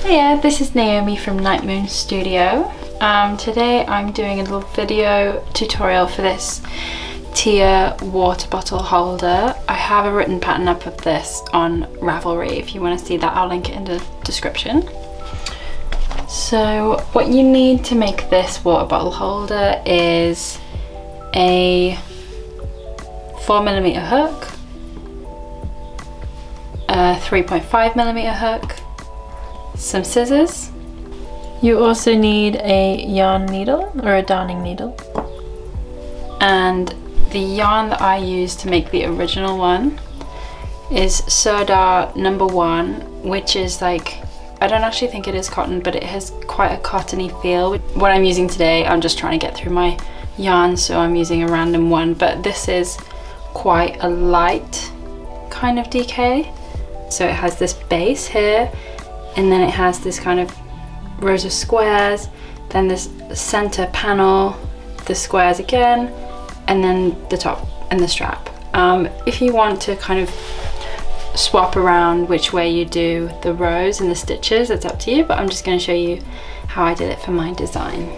Hiya, this is Naomi from Nightmoon Studio. Today I'm doing a little video tutorial for this Tia Waterbottle Holder. I have a written pattern up of this on Ravelry. If you want to see that, I'll link it in the description. So what you need to make this water bottle holder is a 4mm hook, a 3.5mm hook, some scissors. You also need a yarn needle or a darning needle, and the yarn that I used to make the original one is Serdar number 1, which is like, I don't actually think it is cotton, but it has quite a cottony feel. What I'm using today, I'm just trying to get through my yarn, so I'm using a random one, but this is quite a light kind of DK. So it has this base here, and then it has this kind of rows of squares, then this center panel, the squares again, and then the top and the strap. If you want to kind of swap around which way you do the rows and the stitches, it's up to you, but I'm just going to show you how I did it for my design.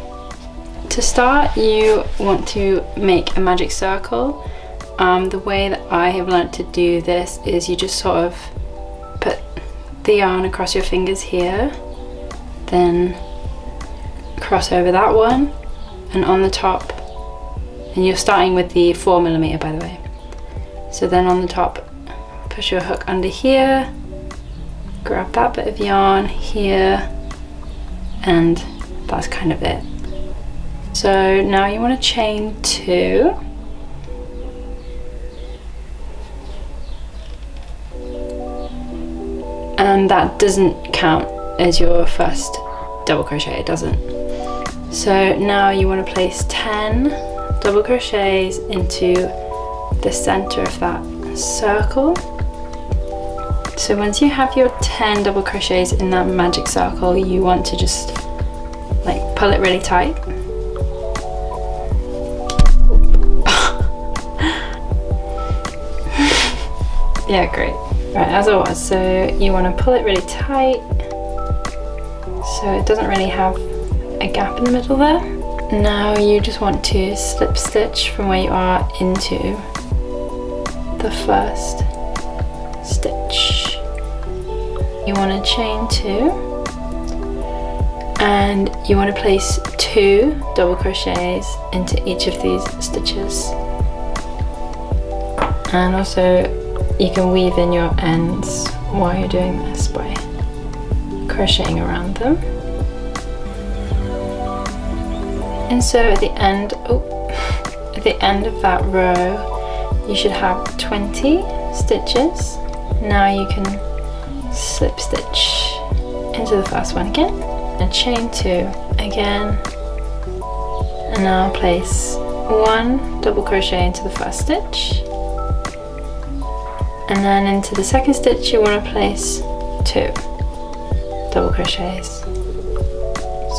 To start, you want to make a magic circle. The way that I have learned to do this is you just sort of put the yarn across your fingers here, then cross over that one, and on the top, and you're starting with the 4mm, by the way. So then on the top, push your hook under here, grab that bit of yarn here, and that's kind of it. So now you want to chain 2. And that doesn't count as your first double crochet, it doesn't. So now you want to place 10 double crochets into the center of that circle. So once you have your 10 double crochets in that magic circle, you want to just like pull it really tight. Yeah, great. Right, as it was, so you want to pull it really tight so it doesn't really have a gap in the middle there. Now you just want to slip stitch from where you are into the first stitch. You want to chain 2, and you want to place 2 double crochets into each of these stitches. And also you can weave in your ends while you're doing this by crocheting around them. And so at the end, at the end of that row, you should have 20 stitches. Now you can slip stitch into the first one again, and chain 2 again, and now place 1 double crochet into the first stitch, and then into the second stitch you want to place 2 double crochets.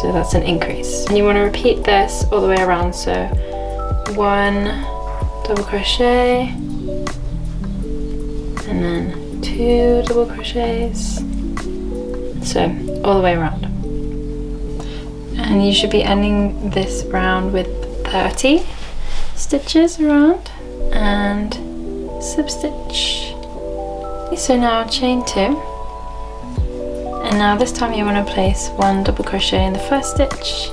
So that's an increase. And you want to repeat this all the way around. So 1 double crochet, and then 2 double crochets. So all the way around. And you should be ending this round with 30 stitches around, and slip stitch. So now chain 2, and now this time you want to place 1 double crochet in the first stitch,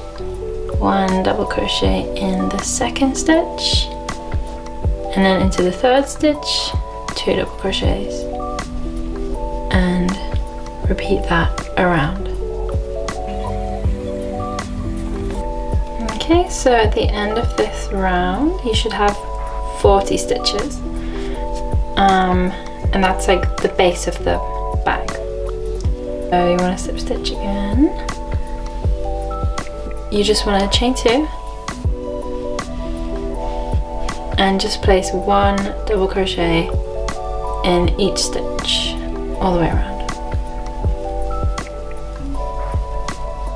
1 double crochet in the second stitch, and then into the third stitch 2 double crochets, and repeat that around. Okay, so at the end of this round you should have 40 stitches. And that's like the base of the bag. So you want to slip stitch again. You just want to chain 2 and just place 1 double crochet in each stitch all the way around.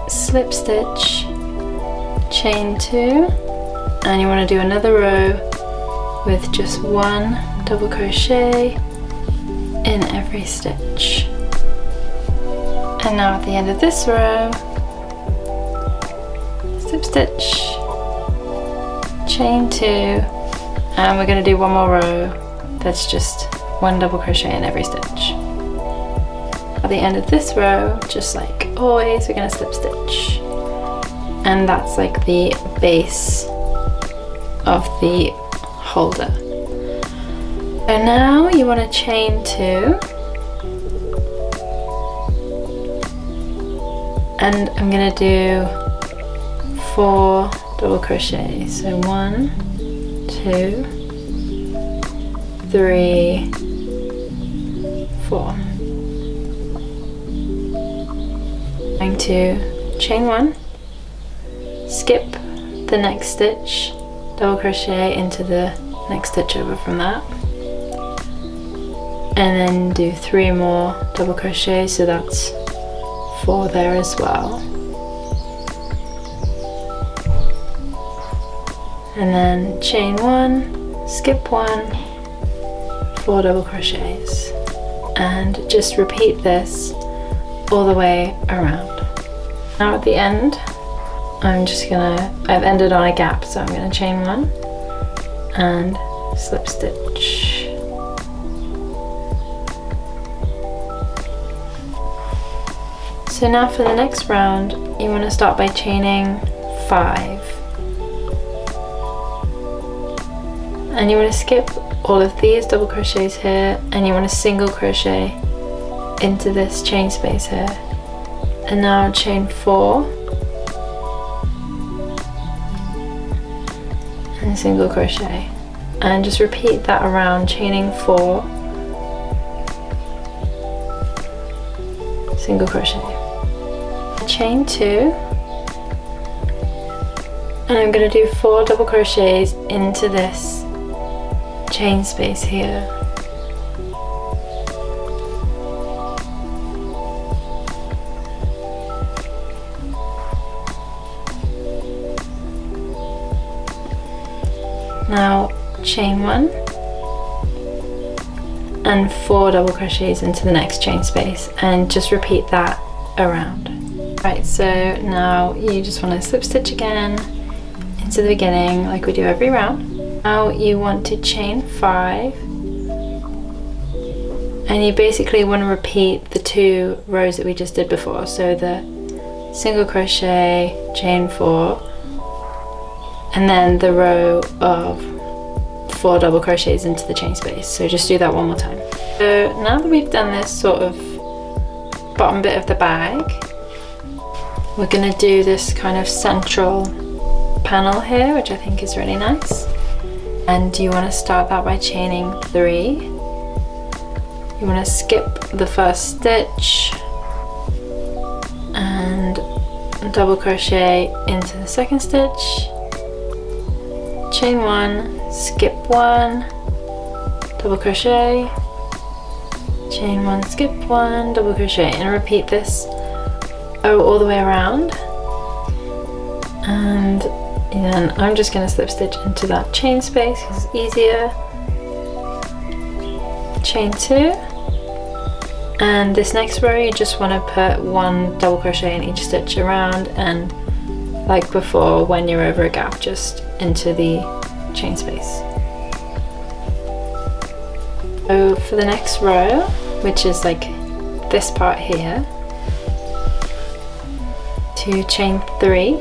Slip stitch, chain 2, and you want to do another row with just 1 double crochet in every stitch, And now at the end of this row, slip stitch, chain 2, and we're going to do one more row that's just 1 double crochet in every stitch. At the end of this row, just like always, we're going to slip stitch, and that's like the base of the holder. So now you want to chain 2, and I'm going to do 4 double crochets. So 1, 2, 3, 4. I'm going to chain 1, skip the next stitch, double crochet into the next stitch over from that, and then do 3 more double crochets, so that's 4 there as well. And then chain 1, skip 1, 4 double crochets, and just repeat this all the way around. Now at the end, I've ended on a gap, so I'm gonna chain 1 and slip stitch. So now for the next round, you want to start by chaining 5. And you want to skip all of these double crochets here, and you want to single crochet into this chain space here. And now chain 4 and single crochet, and just repeat that around, chaining 4, single crochet, chain 2, and I'm going to do 4 double crochets into this chain space here. Now chain 1 and 4 double crochets into the next chain space, and just repeat that around. Right, so now you just want to slip stitch again into the beginning like we do every round. Now you want to chain 5, and you basically want to repeat the 2 rows that we just did before, so the single crochet, chain 4, and then the row of 4 double crochets into the chain space. So just do that one more time. So now that we've done this sort of bottom bit of the bag, we're going to do this kind of central panel here, which I think is really nice. And you want to start that by chaining 3. You want to skip the first stitch and double crochet into the second stitch, chain 1, skip 1, double crochet, chain 1, skip 1, double crochet, and repeat this all the way around. And then I'm just going to slip stitch into that chain space because it's easier. Chain 2, and this next row you just want to put 1 double crochet in each stitch around, and like before, when you're over a gap, just into the chain space. So for the next row, which is like this part here, to chain 3,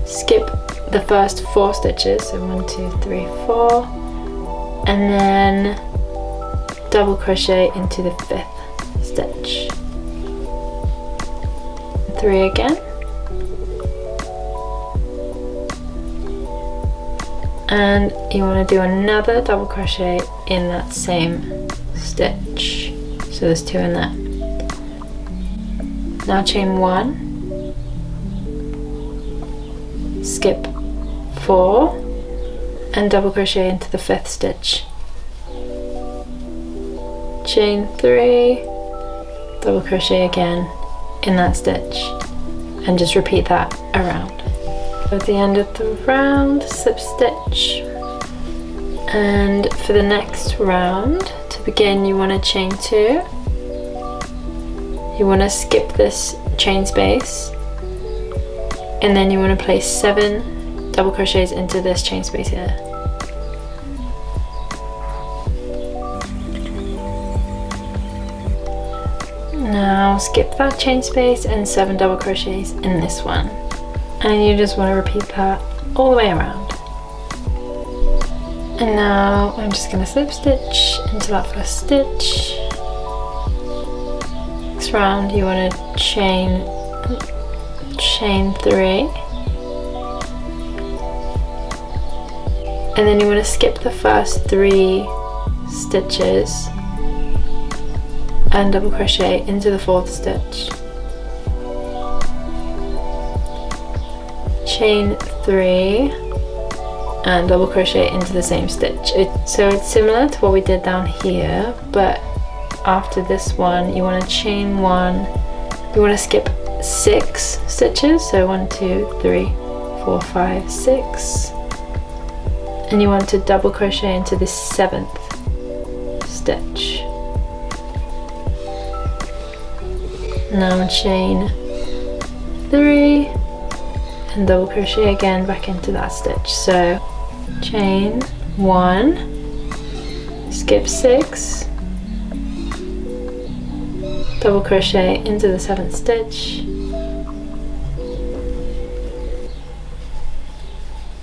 skip the first 4 stitches, so 1, 2, 3, 4, and then double crochet into the 5th stitch, 3 again, and you want to do another double crochet in that same stitch, so there's 2 in there. Now chain 1, skip 4 and double crochet into the 5th stitch, chain 3, double crochet again in that stitch, and just repeat that around. At the end of the round, slip stitch, and for the next round, to begin you want to chain 2 you want to skip this chain space, and then you want to place 7 double crochets into this chain space here. Now skip that chain space and 7 double crochets in this one, and you just want to repeat that all the way around. And now I'm just going to slip stitch into that first stitch. Next round you want to chain 3, and then you want to skip the first 3 stitches and double crochet into the 4th stitch. Chain 3 and double crochet into the same stitch. So it's similar to what we did down here, but after this one you want to chain 1, you want to skip 6 stitches, so 1, 2, 3, 4, 5, 6, and you want to double crochet into the 7th stitch. Now chain 3 and double crochet again back into that stitch. So chain 1, skip 6, double crochet into the 7th stitch,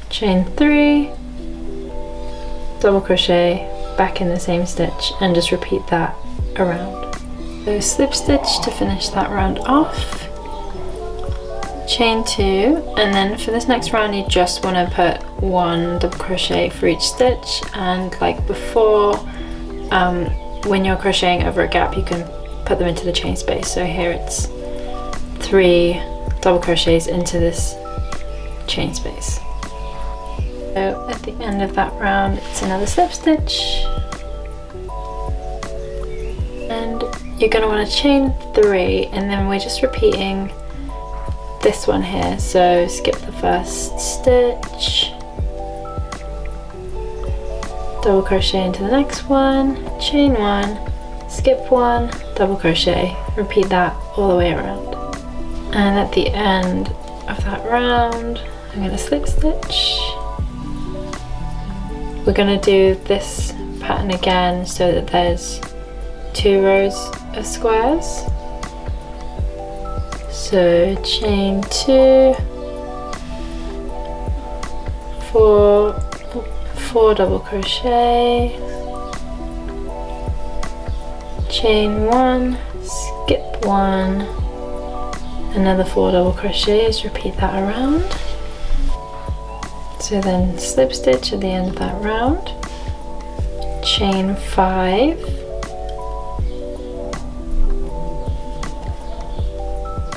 chain 3, double crochet back in the same stitch, and just repeat that around. So slip stitch to finish that round off, chain 2, and then for this next round you just want to put 1 double crochet for each stitch, and like before, when you're crocheting over a gap you can put them into the chain space. So here it's 3 double crochets into this chain space. So at the end of that round it's another slip stitch, and you're going to want to chain 3, and then we're just repeating this one here. So skip the first stitch, double crochet into the next one, chain 1, skip 1, double crochet, repeat that all the way around. And at the end of that round I'm going to slip stitch. We're going to do this pattern again so that there's 2 rows of squares. So chain 2, 4 double crochet, chain 1, skip 1, another 4 double crochets, repeat that around. So then slip stitch at the end of that round, chain 5,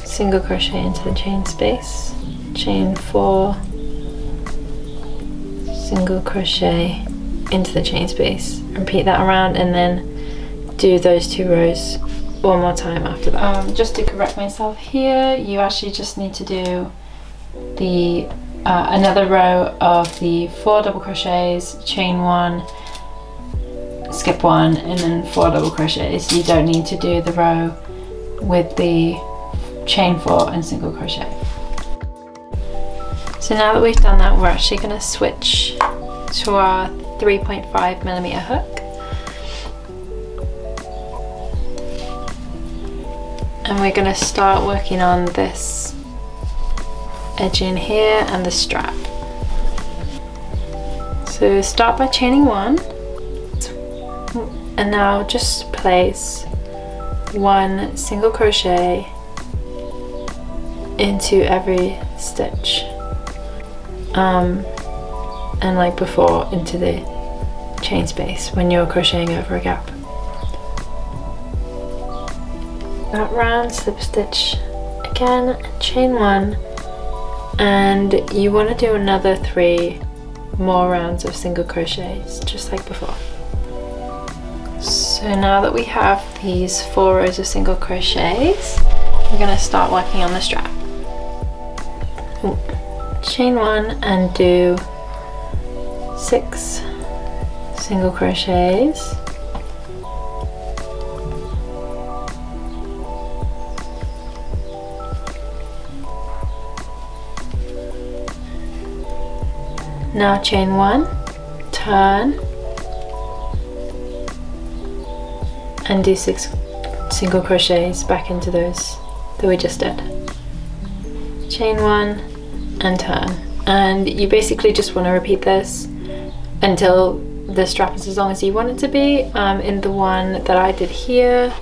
single crochet into the chain space, chain 4, single crochet into the chain space, repeat that around, and then do those 2 rows one more time after that. Just to correct myself here, you actually just need to do the another row of the 4 double crochets, chain 1, skip 1, and then 4 double crochets. You don't need to do the row with the chain 4 and single crochet. So now that we've done that, we're actually going to switch to our 3.5mm hook, and we're going to start working on this edge in here and the strap. So start by chaining 1, and now just place 1 single crochet into every stitch, and like before, into the chain space when you're crocheting over a gap. That round, slip stitch again, and chain 1, and you want to do another 3 more rounds of single crochets just like before. So now that we have these 4 rows of single crochets, we're going to start working on the strap. Chain 1 and do 6 single crochets, Now chain 1, turn, and do 6 single crochets back into those that we just did. Chain 1 and turn, and you basically just want to repeat this until the strap is as long as you want it to be. In the one that I did here,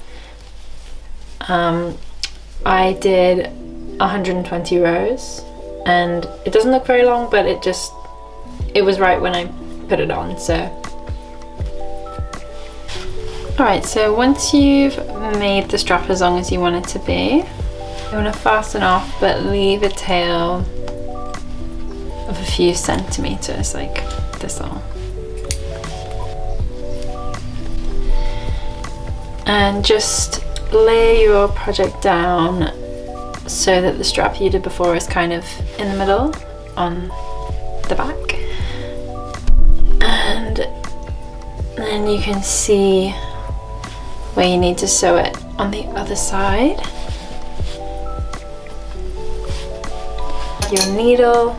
I did 120 rows, and it doesn't look very long, but it was right when I put it on. So alright, so once you've made the strap as long as you want it to be, you want to fasten off but leave a tail of a few centimeters, like this long. And just lay your project down so that the strap you did before is kind of in the middle on the back. And then you can see where you need to sew it on the other side. Your needle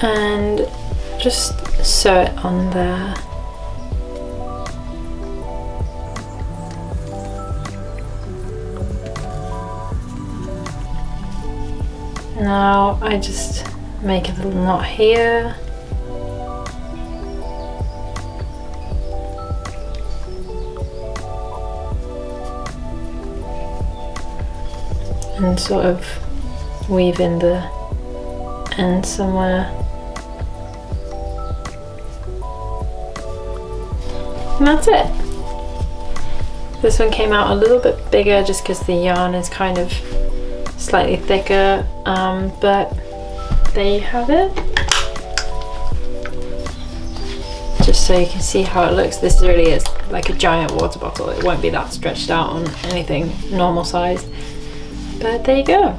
and just sew it on there. Now I just make a little knot here. And sort of weave in the end somewhere. And that's it. This one came out a little bit bigger just because the yarn is kind of slightly thicker, but there you have it. Just so you can see how it looks, this really is like a giant water bottle. It won't be that stretched out on anything normal sized, but there you go.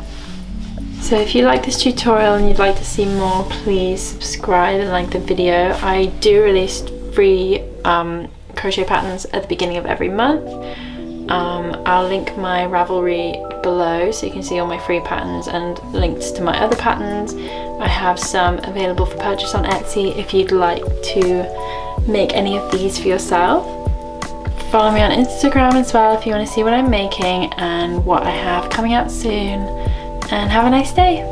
So if you like this tutorial and you'd like to see more, please subscribe and like the video. I do release free crochet patterns at the beginning of every month. I'll link my Ravelry below so you can see all my free patterns and links to my other patterns. I have some available for purchase on Etsy if you'd like to make any of these for yourself. Follow me on Instagram as well if you want to see what I'm making and what I have coming out soon. And have a nice day.